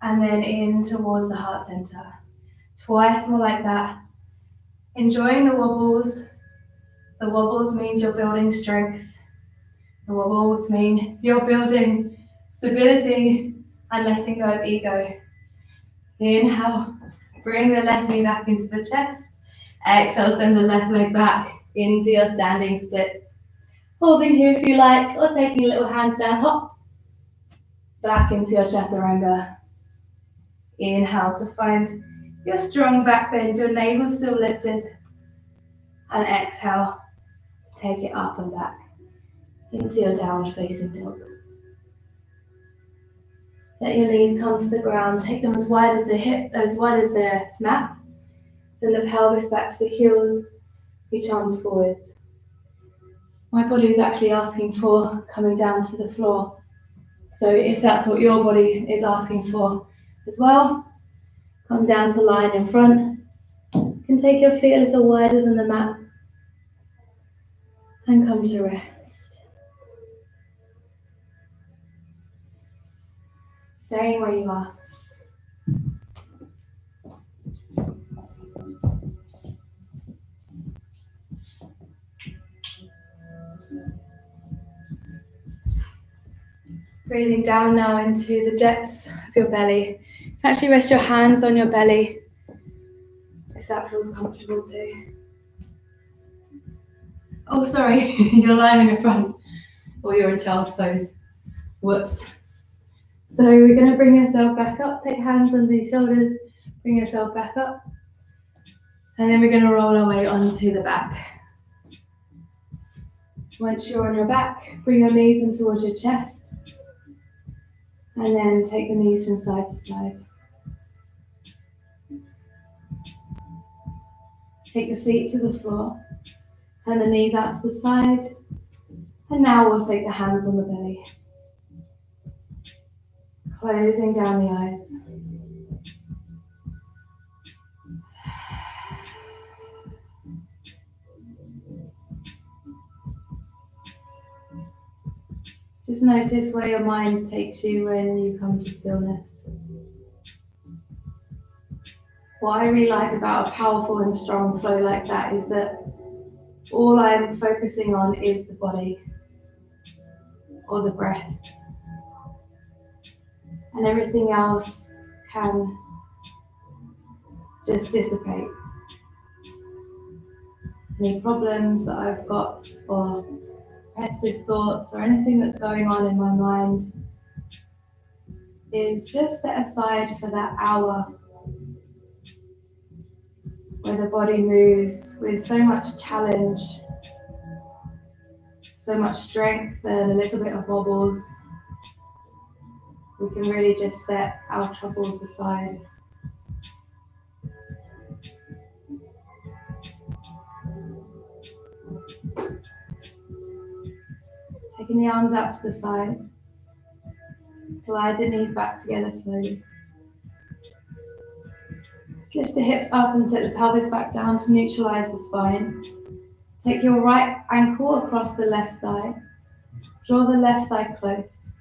and then in towards the heart center. Twice more like that. Enjoying the wobbles. The wobbles means you're building strength. The wobbles mean you're building stability and letting go of ego. Inhale, bring the left knee back into the chest. Exhale, send the left leg back into your standing splits. Holding here if you like, or taking a little hands down hop. Back into your chaturanga. Inhale to find your strong back bend, your navel still lifted. And exhale to take it up and back into your downward facing dog. Let your knees come to the ground. Take them as wide as the hip, as wide as the mat. Send the pelvis back to the heels. Reach arms forwards. My body is actually asking for coming down to the floor. So if that's what your body is asking for as well, come down to line in front. You can take your feet a little wider than the mat and come to rest. Staying where you are. Breathing down now into the depths of your belly. You can actually rest your hands on your belly if that feels comfortable too. Oh, sorry, you're lying in front, or you're in child's pose. Whoops. So we're going to bring yourself back up, take hands under your shoulders, bring yourself back up, and then we're going to roll our way onto the back. Once you're on your back, bring your knees in towards your chest, and then take the knees from side to side. Take the feet to the floor, turn the knees out to the side, and now we'll take the hands on the belly. Closing down the eyes. Just notice where your mind takes you when you come to stillness. What I really like about a powerful and strong flow like that is that all I'm focusing on is the body or the breath. And everything else can just dissipate. Any problems that I've got, or repetitive thoughts, or anything that's going on in my mind is just set aside for that hour where the body moves with so much challenge, so much strength and a little bit of wobbles. We can really just set our troubles aside. Taking the arms out to the side. Glide the knees back together slowly. Just lift the hips up and set the pelvis back down to neutralize the spine. Take your right ankle across the left thigh. Draw the left thigh close.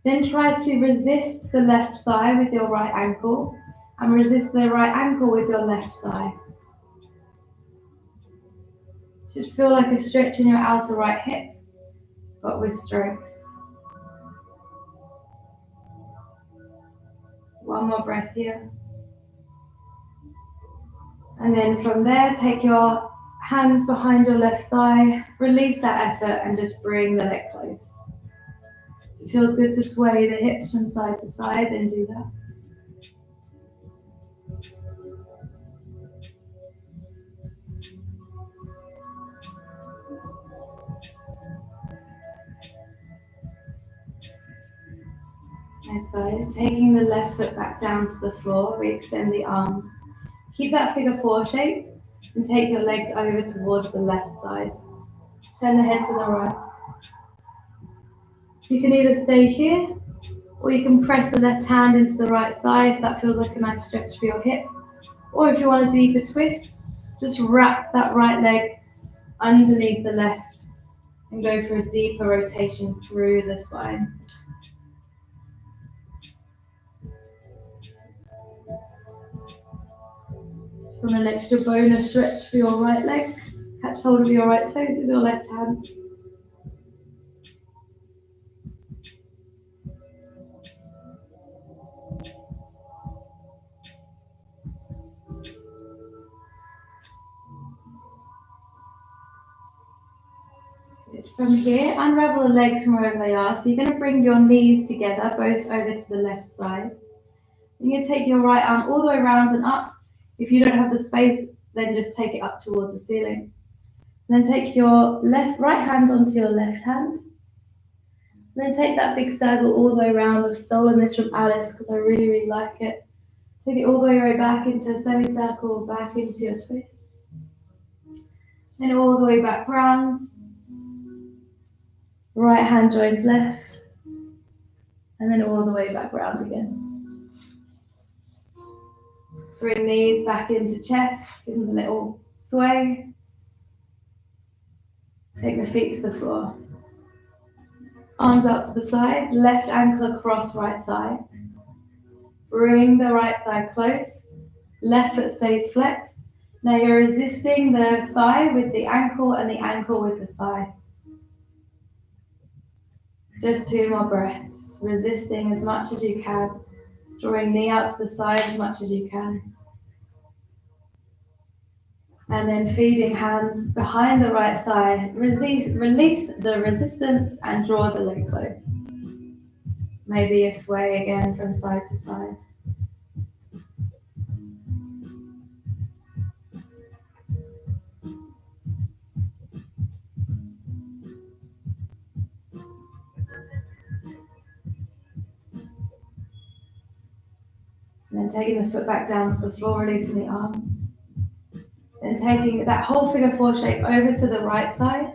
Then try to resist the left thigh with your right ankle and resist the right ankle with your left thigh. It should feel like a stretch in your outer right hip, but with strength. One more breath here. And then from there, take your hands behind your left thigh, release that effort and just bring the leg close. If it feels good to sway the hips from side to side, then do that. Nice, guys. Taking the left foot back down to the floor, re-extend the arms. Keep that figure four shape and take your legs over towards the left side. Turn the head to the right. You can either stay here or you can press the left hand into the right thigh if that feels like a nice stretch for your hip. Or if you want a deeper twist, just wrap that right leg underneath the left and go for a deeper rotation through the spine. If you want an extra bonus stretch for your right leg, catch hold of your right toes with your left hand. From here, unravel the legs from wherever they are. So you're going to bring your knees together, both over to the left side. You're going to take your right arm all the way around and up. If you don't have the space, then just take it up towards the ceiling. And then take your right hand onto your left hand. And then take that big circle all the way around. I've stolen this from Alice because I really, really like it. Take it all the way back into a semicircle, back into your twist. Then all the way back round. Right hand joins left, and then all the way back round again. Bring knees back into chest, give them a little sway. Take the feet to the floor. Arms out to the side, left ankle across right thigh. Bring the right thigh close, left foot stays flexed. Now you're resisting the thigh with the ankle and the ankle with the thigh. Just 2 more breaths, resisting as much as you can, drawing knee out to the side as much as you can. And then feeding hands behind the right thigh. Release the resistance and draw the leg close. Maybe a sway again from side to side. And then taking the foot back down to the floor, releasing the arms. Then taking that whole figure four shape over to the right side.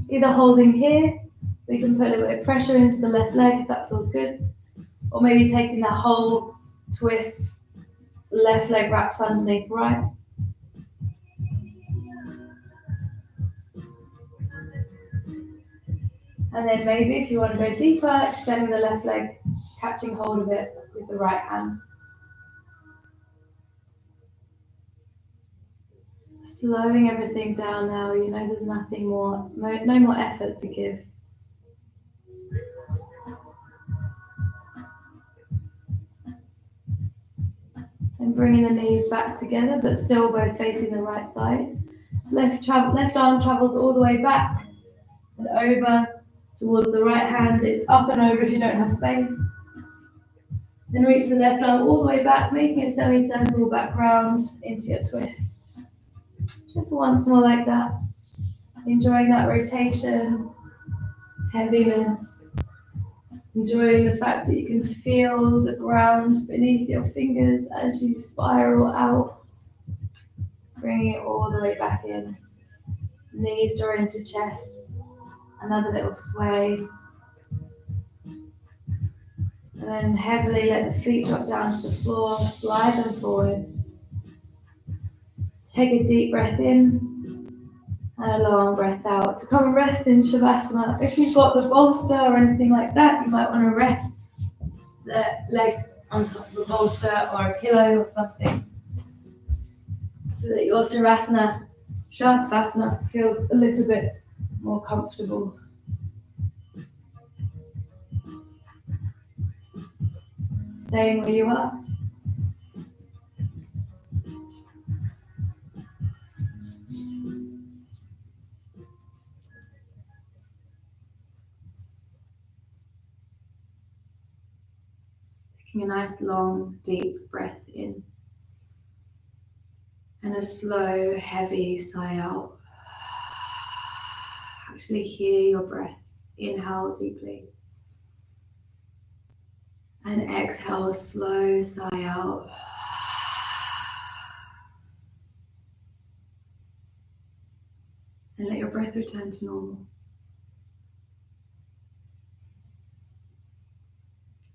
Either holding here, we can put a little bit of pressure into the left leg if that feels good. Or maybe taking that whole twist, left leg wraps underneath right. And then maybe if you want to go deeper, extending the left leg, catching hold of it with the right hand. Slowing everything down now, you know there's nothing more, no more effort to give. And bringing the knees back together, but still both facing the right side. Left arm travels all the way back and over towards the right hand. It's up and over if you don't have space. Then reach the left arm all the way back, making a semicircle back round into your twist. Just once more like that. Enjoying that rotation, heaviness. Enjoying the fact that you can feel the ground beneath your fingers as you spiral out. Bringing it all the way back in. Knees draw into chest. Another little sway. And then heavily let the feet drop down to the floor. Slide them forwards. Take a deep breath in and a long breath out. To come and rest in Savasana. If you've got the bolster or anything like that, you might want to rest the legs on top of a bolster or a pillow or something, so that your Shavasana feels a little bit more comfortable. Staying where you are. Taking a nice long deep breath in and a slow heavy sigh out. Actually hear your breath. Inhale deeply and exhale, slow sigh out. And let your breath return to normal.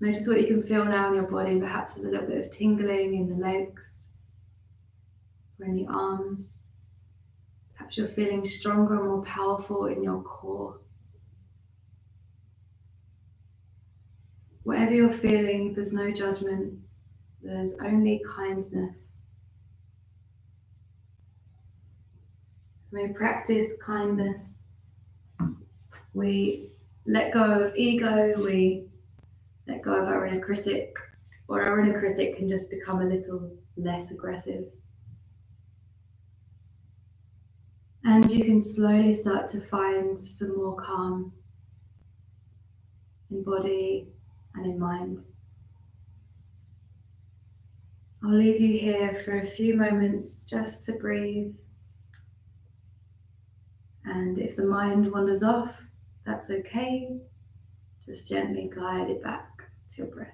Notice what you can feel now in your body. Perhaps there's a little bit of tingling in the legs or in the arms. Perhaps you're feeling stronger and more powerful in your core. Whatever you're feeling, there's no judgment. There's only kindness. When we practice kindness, we let go of ego, we let go of our inner critic, or our inner critic can just become a little less aggressive. And you can slowly start to find some more calm in body and in mind. I'll leave you here for a few moments just to breathe. And if the mind wanders off, that's okay. Just gently guide it back to your breath.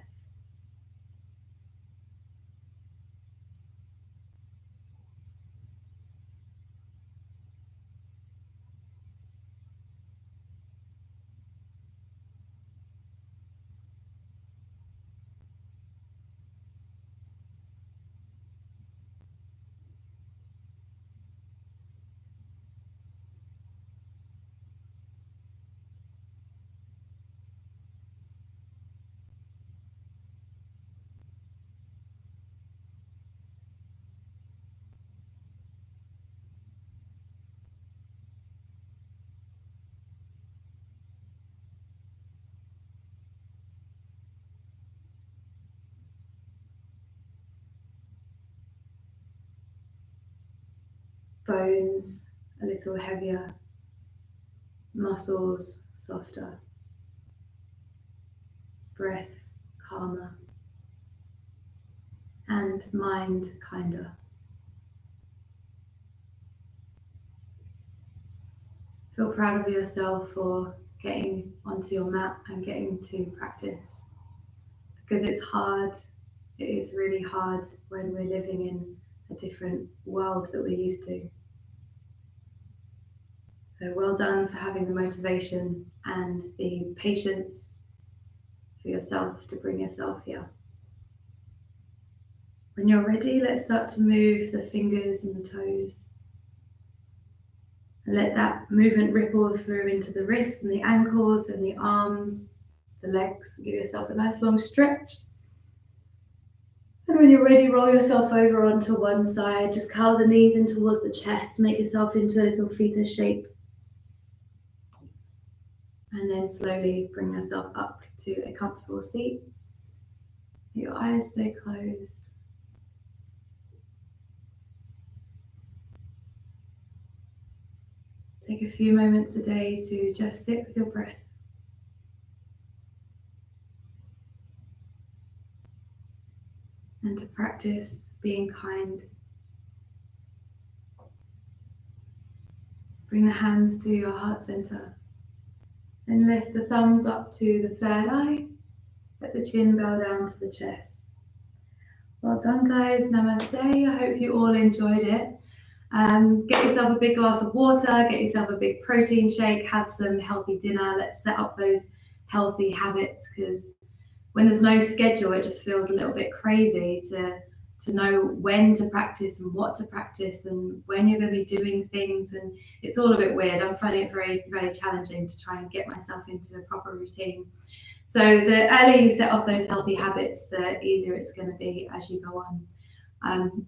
bones a little heavier, muscles softer, breath calmer, and mind kinder. Feel proud of yourself for getting onto your mat and getting to practice, because it's hard. It is really hard when we're living in a different world that we're used to. So well done for having the motivation and the patience for yourself to bring yourself here. When you're ready, let's start to move the fingers and the toes. And let that movement ripple through into the wrists and the ankles and the arms, the legs. Give yourself a nice long stretch. And when you're ready, roll yourself over onto one side. Just curl the knees in towards the chest. Make yourself into a little fetus shape. And then slowly bring yourself up to a comfortable seat. Your eyes stay closed. Take a few moments a day to just sit with your breath. And to practice being kind. Bring the hands to your heart center. Then lift the thumbs up to the third eye. Let the chin bow down to the chest. Well done, guys. Namaste. I hope you all enjoyed it. Get yourself a big glass of water, get yourself a big protein shake, have some healthy dinner. Let's set up those healthy habits, because when there's no schedule, it just feels a little bit crazy to know when to practice and what to practice and when you're going to be doing things, and it's all a bit weird. I'm finding it very, very challenging to try and get myself into a proper routine. So the earlier you set off those healthy habits, the easier it's going to be as you go on.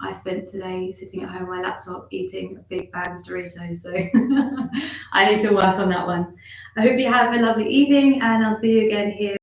I spent today sitting at home on my laptop eating a big bag of Doritos, so I need to work on that one. I hope you have a lovely evening, and I'll see you again here